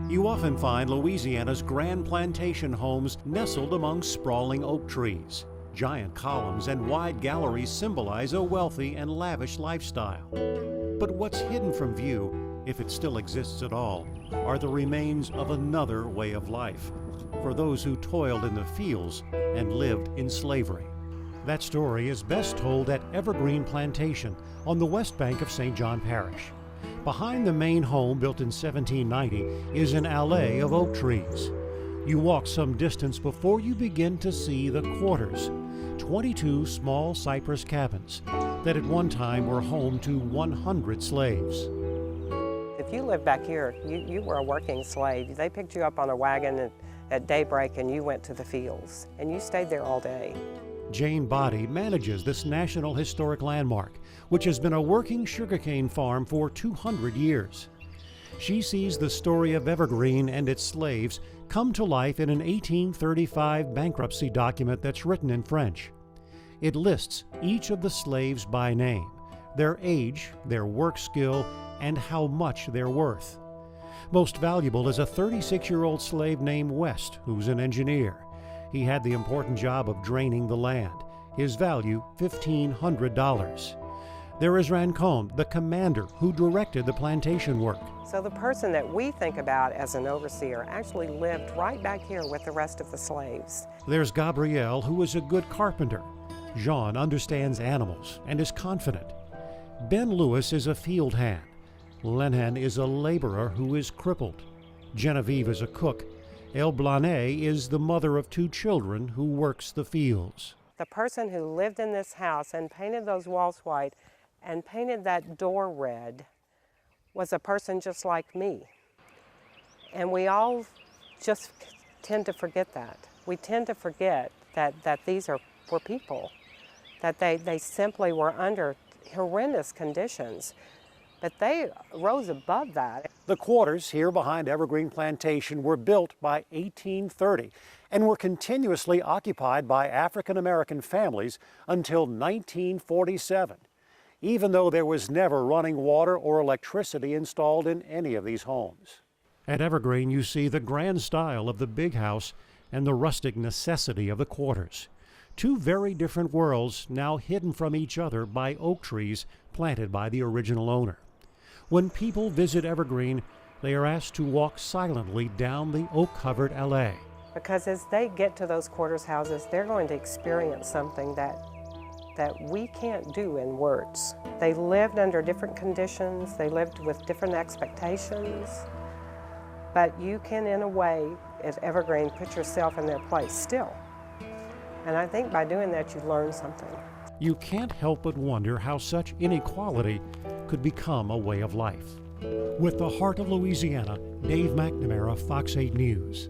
You often find Louisiana's grand plantation homes nestled among sprawling oak trees. Giant columns and wide galleries symbolize a wealthy and lavish lifestyle. But what's hidden from view, if it still exists at all, are the remains of another way of life for those who toiled in the fields and lived in slavery. That story is best told at Evergreen Plantation on the west bank of St. John Parish. Behind the main home, built in 1790, is an alley of oak trees. You walk some distance before you begin to see the quarters, 22 small cypress cabins that at one time were home to 100 slaves. If you lived back here, you were a working slave. They picked you up on a wagon at daybreak and you went to the fields, and you stayed there all day. Jane Boddy manages this National Historic Landmark, which has been a working sugarcane farm for 200 years. She sees the story of Evergreen and its slaves come to life in an 1835 bankruptcy document that's written in French. It lists each of the slaves by name, their age, their work skill, and how much they're worth. Most valuable is a 36-year-old slave named West, who's an engineer. He had the important job of draining the land. His value, $1,500. There is Rancon, the commander who directed the plantation work. So the person that we think about as an overseer actually lived right back here with the rest of the slaves. There's Gabrielle, who is a good carpenter. Jean understands animals and is confident. Ben Lewis is a field hand. Lenhan is a laborer who is crippled. Genevieve is a cook. El Blanet is the mother of 2 children who works the fields. The person who lived in this house and painted those walls white and painted that door red was a person just like me. And we all just tend to forget that. We tend to forget that these were people, that they simply were under horrendous conditions. But they rose above that. The quarters here behind Evergreen Plantation were built by 1830 and were continuously occupied by African American families until 1947, even though there was never running water or electricity installed in any of these homes. At Evergreen, you see the grand style of the big house and the rustic necessity of the quarters. 2 very different worlds now hidden from each other by oak trees planted by the original owner. When people visit Evergreen, they are asked to walk silently down the oak-covered alley. Because as they get to those quarters houses, they're going to experience something that we can't do in words. They lived under different conditions, they lived with different expectations, but you can, in a way, at Evergreen, put yourself in their place still. And I think by doing that, you learn something. You can't help but wonder how such inequality could become a way of life. With the heart of Louisiana, Dave McNamara, Fox 8 News.